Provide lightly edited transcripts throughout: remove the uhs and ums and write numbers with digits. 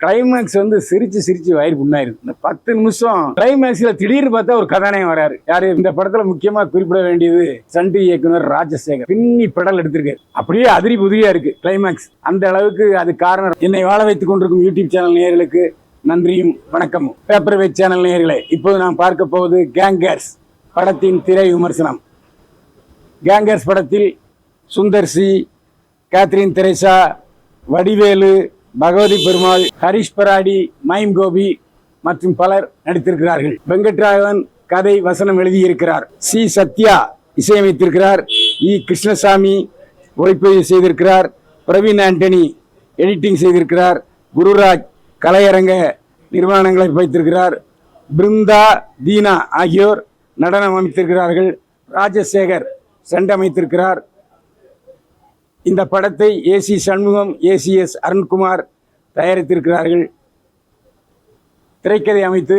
Climax வந்து சிரிச்சு சிரிச்சு வயிறு புண்ணாயிருக்கு. இந்த 10 நிமிஷம் கிளைமேக்ஸ்ல திடீர்னு பார்த்தா ஒரு கதாநாயகன் வராரு. யாரு இந்த படத்துல முக்கியமா குறிப்பிட வேண்டியது சண்டி இயக்குனர் ராஜசேகர். பின்னி படல் எடுத்திருக்காரு. அப்படியே அதிரி புதிரியா இருக்கு கிளைமேக்ஸ். அந்த அளவுக்கு அது காரணம். என்னை வாழ வைத்துக் கொண்டிருக்கும் யூடியூப் சேனல் நேயர்களுக்கு நன்றியும் வணக்கமும். பேப்பர் வெயிட் சேனல் நேயர்களே, இப்போது நாம் பார்க்க போவது கேங்கர்ஸ் படத்தின் திரை விமர்சனம். கேங்கர்ஸ் படத்தில் சுந்தர் சி, கேத்ரின் தெரேசா, வடிவேலு, பகவதி பெருமாள், ஹரிஷ் பராடி, மைம் கோபி மற்றும் பலர் நடித்திருக்கிறார்கள். வெங்கட்ராகவன் கதை வசனம் எழுதியிருக்கிறார். சி சத்யா இசையமைத்திருக்கிறார். இ கிருஷ்ணசாமி ஒளிப்பதிவு செய்திருக்கிறார். பிரவீன் ஆண்டனி எடிட்டிங் செய்திருக்கிறார். குருராஜ் கலையரங்க நிர்மாணங்களை வைத்திருக்கிறார். பிருந்தா, தீனா ஆகியோர் நடனம் அமைத்திருக்கிறார்கள். ராஜசேகர் சண்டமைத்திருக்கிறார். இந்த படத்தை ஏசி சண்முகம், ஏசிஎஸ் அருண்குமார் தயாரித்திருக்கிறார்கள். திரைக்கதை அமைத்து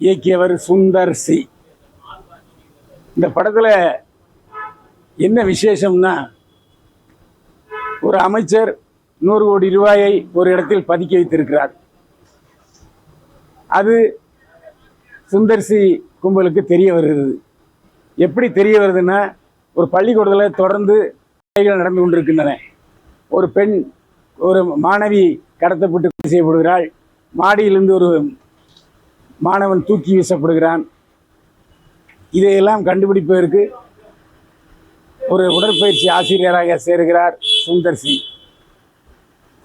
இயக்கியவர் சுந்தர் சி. இந்த படத்தில் என்ன விசேஷம்னா, ஒரு அமைச்சர் 100 கோடி ரூபாயை ஒரு இடத்தில் பதுக்கி வைத்திருக்கிறார். அது சுந்தர் சி கும்பலுக்கு தெரிய வருகிறது. எப்படி தெரிய வருதுன்னா, ஒரு பள்ளிக்கூடத்தில் தொடர்ந்து நடந்து கொண்டிருக்கின்றன. ஒரு பெண், ஒரு மாணவி கடத்தப்பட்டு கொலை செய்யப்படுகிறாள். மாடியிலிருந்து ஒரு மாணவன் தூக்கி வீசப்படுகிறான். இதையெல்லாம் கண்டுபிடிப்பதற்கு ஒரு உடற்பயிற்சி ஆசிரியராக சேருகிறார் சுந்தர் சி.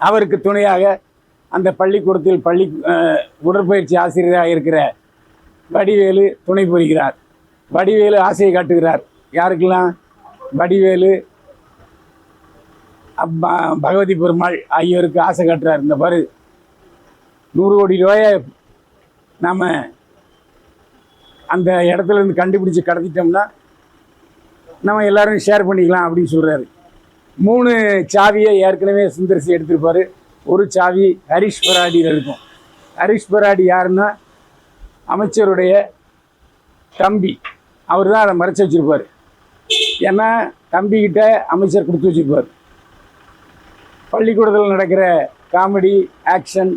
அவருக்கு துணையாக அந்த பள்ளிக்கூடத்தில் உடற்பயிற்சி ஆசிரியராக இருக்கிற வடிவேலு துணை புரிகிறார். வடிவேலு ஆசையை காட்டுகிறார். யாருக்கெல்லாம்? வடிவேலு, பகவதி பெருமாள் ஆகியோருக்கு ஆசை காட்டுறார். இந்த பாரு, 100 கோடி ரூபாயை நாம் அந்த இடத்துல இருந்து கண்டுபிடிச்சி கடத்திட்டோம்னா நம்ம எல்லாரும் ஷேர் பண்ணிக்கலாம் அப்படின்னு சொல்கிறாரு. 3 சாவியை ஏற்கனவே சுந்தர்சி எடுத்திருப்பார். ஒரு சாவி ஹரிஷ் பராடியில் இருக்கும். ஹரிஷ் பராடி யாருன்னா அமைச்சருடைய தம்பி. அவர் தான் அதை மறைச்சி வச்சுருப்பார். ஏன்னா தம்பிக்கிட்ட அமைச்சர் கொடுத்து வச்சுருப்பார். பள்ளிக்கூடத்தில் நடக்கிற காமெடி, ஆக்ஷன்,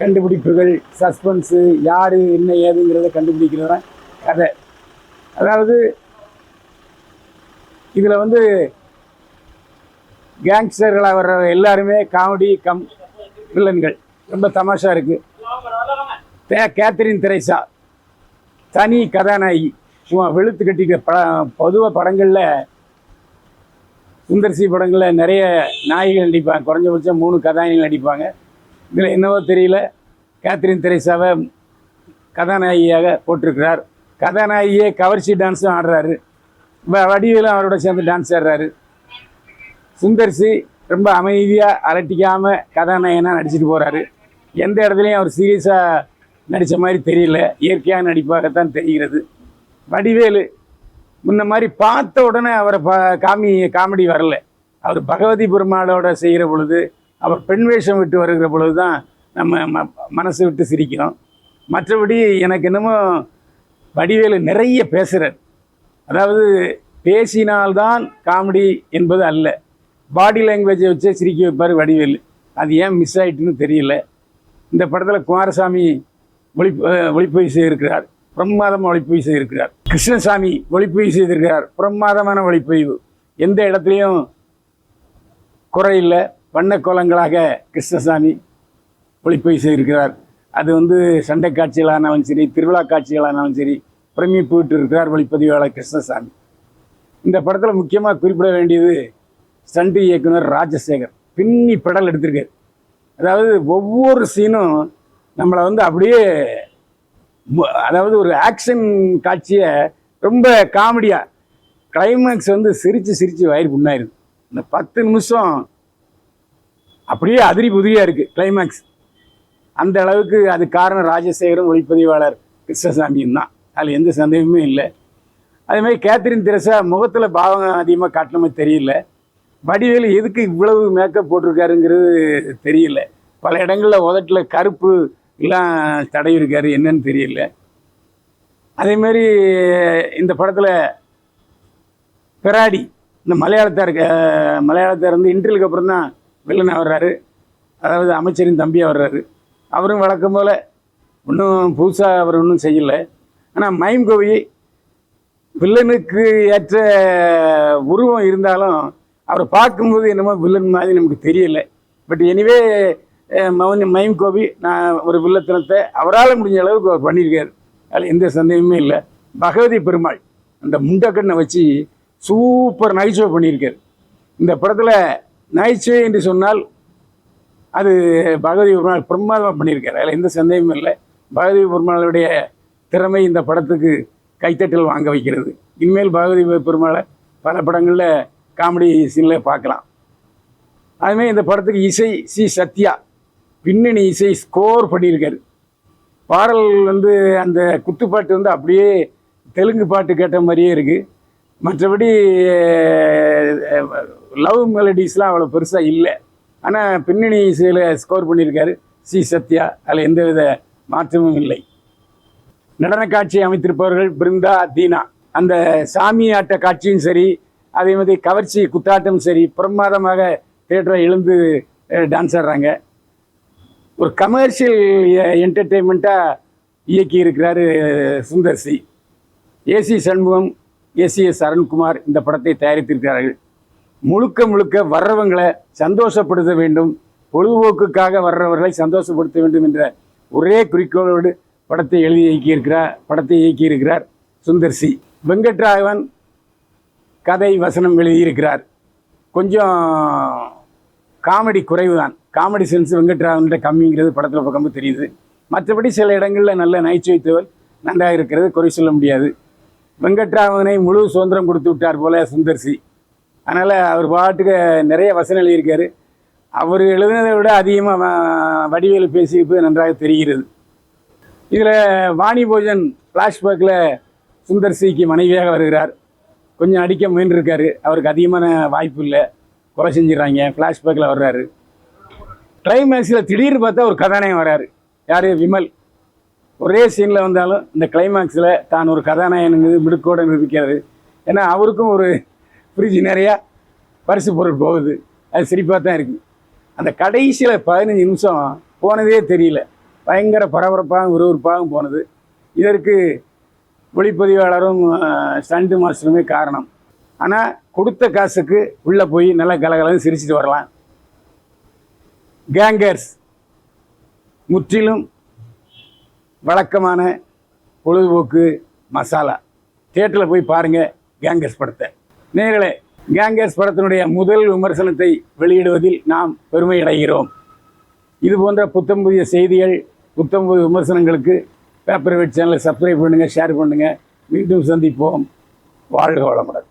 கண்டுபிடிப்புகள், சஸ்பென்ஸு, யார் என்ன ஏதுங்கிறத கண்டுபிடிக்கிறது தான் கதை. அதாவது இதில் வந்து கேங்ஸ்டர்களாக வர்ற எல்லாருமே காமெடி வில்லன்கள். ரொம்ப தமாஷா இருக்குது. கேத்ரின் தெரேசா தனி கதாநாயகி. சும்மா வெளுத்து கட்டிக்க பொதுவாக படங்களில் சுந்தர் சி படங்களில் நிறைய நாயகிகள் நடிப்பாங்க. குறைஞ்சபட்சம் 3 கதாநாயகிகள் நடிப்பாங்க. இதில் என்னவோ தெரியல, கேத்ரின் தெரேசாவை கதாநாயகியாக போட்டிருக்கிறார். கதாநாயகியே கவர்ச்சி டான்ஸும் ஆடுறாரு. வடிவேலும் அவரோட சேர்ந்து டான்ஸ் ஆடுறாரு. சுந்தர் சி ரொம்ப அமைதியாக அலட்டிக்காமல் கதாநாயகனாக நடிச்சிட்டு போகிறாரு. எந்த இடத்துலையும் அவர் சீரியஸாக நடித்த மாதிரி தெரியல, இயற்கையாக நடிப்பாகத்தான் தெரிகிறது. வடிவேலு முன்ன மாதிரி பார்த்த உடனே அவரை காமெடி வரல. அவர் பகவதி பெருமாளோட செய்கிற பொழுது, அவர் பெண் வேஷம் விட்டு வருகிற பொழுது தான் நம்ம மனசு விட்டு சிரிக்கிறோம். மற்றபடி எனக்கு என்னமோ வடிவேலு நிறைய பேசுகிறார். அதாவது பேசினால்தான் காமெடி என்பது அல்ல, பாடி லாங்குவேஜை வச்சே சிரிக்க வைப்பார் வடிவேலு. அது ஏன் மிஸ் ஆகிட்டுன்னு தெரியல. இந்த படத்தில் குமாரசாமி ஒளிப்பதிவு செய்திருக்கிறார். பிரமாதமாக ஒளிப்பதிவு செய்திருக்கிறார். கிருஷ்ணசாமி ஒளிப்பதிவு செய்திருக்கிறார். பிரமாதமான ஒளிப்பதிவு. எந்த இடத்துலையும் குறையில்லை. வண்ணக்கோலங்களாக கிருஷ்ணசாமி ஒளிப்பதிவு செய்திருக்கிறார். அது வந்து சண்டை காட்சிகளானாலும் சரி, திருவிழா காட்சிகளானாலும் சரி, பிரமிப்பு விட்டு இருக்கிறார் ஒளிப்பதிவாளர் கிருஷ்ணசாமி. இந்த படத்தில் முக்கியமாக குறிப்பிட வேண்டியது சண்டி இயக்குனர் ராஜசேகர். பின்னி படல் எடுத்திருக்கார். அதாவது ஒவ்வொரு சீனும் நம்மளை வந்து அப்படியே, அதாவது ஒரு ஆக்ஷன் காட்சியை ரொம்ப காமெடியாக, கிளைமேக்ஸ் வந்து சிரித்து சிரித்து வயிறு புண்ணாயிருக்கு. இந்த 10 நிமிஷம் அப்படியே அதிரி புதிரியாக இருக்குது கிளைமேக்ஸ். அந்த அளவுக்கு அது காரணம் ராஜசேகரும் ஒளிப்பதிவாளர் கிருஷ்ணசாமியும் தான். அதில் எந்த சந்தேகமே இல்லை. அதேமாதிரி கேத்ரின் தெரேசா முகத்தில் பாவம் அதிகமாக காட்டின மாதிரி தெரியல. வடிவேலு எதுக்கு இவ்வளவு மேக்கப் போட்டிருக்காருங்கிறது தெரியல. பல இடங்களில் உதட்டில் கருப்பு எல்லாம் தடவிருக்காரு, என்னன்னு தெரியல. அதேமாரி இந்த படத்தில் பெராடி, இந்த மலையாளத்தார் வந்து இன்டர்வியூக்கு அப்புறம் தான் வில்லனாக வர்றாரு. அதாவது அமைச்சரின் தம்பியாக வர்றாரு. அவரும் வழக்கம் போல் ஒன்றும் புதுசாக அவர் ஒன்றும் செய்யலை. ஆனால் மைம் கோவி வில்லனுக்கு ஏற்ற உருவம் இருந்தாலும் அவரை பார்க்கும்போது என்னமோ வில்லன் மாதிரி நமக்கு தெரியலை. பட் எனிவே மைம் கோவி நான் ஒரு வில்லத்தனத்தை அவரால் முடிஞ்ச அளவுக்கு அவர் பண்ணியிருக்காரு. அதில் எந்த சந்தேகமே இல்லை. பகவதி பெருமாள் அந்த முண்டக்கண்ணை வச்சு சூப்பர் நகைச்சுவை பண்ணியிருக்காரு. இந்த படத்தில் நகைச்சுவை என்று சொன்னால் அது பகவதி பெருமாள் பிரமாதமாக பண்ணியிருக்காரு. அதில் எந்த சந்தேகமும் இல்லை. பகவதி பெருமாளுடைய திறமை இந்த படத்துக்கு கைத்தட்டல் வாங்க வைக்கிறது. இனிமேல் பகவதி பெருமாளை பல படங்களில் காமெடி சீனில் பார்க்கலாம். அதுமாதிரி இந்த படத்துக்கு இசை சி சத்யா பின்னணி இசை ஸ்கோர் பண்ணியிருக்காரு. பாடல் அந்த குத்துப்பாட்டு அப்படியே தெலுங்கு பாட்டு கேட்ட மாதிரியே இருக்குது. மற்றபடி லவ் மெலடிஸ்லாம் அவ்வளோ பெருசாக இல்லை. ஆனால் பின்னணி இசையில் ஸ்கோர் பண்ணியிருக்காரு சி சத்யா. அதில் எந்தவித மாற்றமும் இல்லை. நடன காட்சி அமைத்திருப்பவர்கள் பிருந்தா தீனா. அந்த சாமி ஆட்ட காட்சியும் சரி, அதே மாதிரி கவர்ச்சி குத்தாட்டம் சரி, பிரமாதமாக தியேட்டரை எழுந்து டான்ஸ் ஆடுறாங்க. ஒரு கமர்ஷியல் என்டர்டெயின்மெண்ட்டாக இயக்கி இருக்கிறாரு Sundar C. AC Shanmugam, ACS Arunkumar இந்த படத்தை தயாரித்திருக்கிறார்கள். முழுக்க முழுக்க வர்றவங்களை சந்தோஷப்படுத்த வேண்டும், பொழுதுபோக்குக்காக வர்றவர்களை சந்தோஷப்படுத்த வேண்டும் என்ற ஒரே குறிக்கோளோடு படத்தை இயக்கியிருக்கிறார் சுந்தர் சி. வெங்கட்ராகவன் கதை வசனம் எழுதியிருக்கிறார். கொஞ்சம் காமெடி குறைவு தான். காமெடி சென்ஸ் வெங்கட்ராகவன்கிட்ட கம்மிங்கிறது படத்தில் பக்கமும் தெரியுது. மற்றபடி சில இடங்களில் நல்ல நகைச்சுவைத்தவர் நன்றாக இருக்கிறது, குறை சொல்ல முடியாது. வெங்கட்ராகவனை முழு சுதந்திரம் கொடுத்து விட்டார் போல சுந்தர் சி. அதனால் அவர் பாட்டுக்கு நிறைய வசனம் எழுதியிருக்காரு. அவர் எழுதினதை விட அதிகமாக வடிவேலு பேசியிருப்பது நன்றாக தெரிகிறது. இதில் வாணி போஜன் ஃப்ளாஷ்பேக்கில் சுந்தர் சிக்கு மனைவியாக வருகிறார். கொஞ்சம் அடிக்க முயன்றிருக்காரு. அவருக்கு அதிகமான வாய்ப்பு இல்லை, கொலை செஞ்சிடறாங்க. ஃப்ளாஷ்பேக்கில் வர்றாரு. கிளைமேக்ஸில் திடீர்னு பார்த்தா ஒரு கதாநாயகன் வர்றாரு. யார்? விமல். ஒரே சீனில் வந்தாலும் இந்த கிளைமேக்ஸில் தான் ஒரு கதாநாயகனுங்கிறது மிடுக்கோடு நிரூபிக்கிறது. ஏன்னா அவருக்கும் ஒரு ஃப்ரிட்ஜ் நிறையா பரிசு பொருள் போகுது. அது சிரிப்பாக தான் இருக்குது. அந்த கடைசியில் 15 நிமிஷம் போனதே தெரியல. பயங்கர பரபரப்பாகவும் விறுவிறுப்பாகவும் போனது. இதற்கு ஒளிப்பதிவாளரும் ஸ்டண்ட் மாஸ்டருமே காரணம். ஆனால் கொடுத்த காசுக்கு உள்ளே போய் நல்லா கலகலன்னு சிரிச்சிட்டு வரலாம். கேங்கர்ஸ் முற்றிலும் வழக்கமான பொழுதுபோக்கு மசாலா. தியேட்டரில் போய் பாருங்கள் கேங்கர்ஸ் படத்தை. நேர்களே, கேங்கர்ஸ் படத்தினுடைய முதல் விமர்சனத்தை வெளியிடுவதில் நாம் பெருமை அடைகிறோம். இது போன்ற புத்தம் புதிய செய்திகள், புத்தம் புதிய விமர்சனங்களுக்கு பேப்பர் வெயிட் சேனலை சப்ஸ்கிரைப் பண்ணுங்கள், ஷேர் பண்ணுங்கள். மீண்டும் சந்திப்போம். வாழ்க வளமுடன்.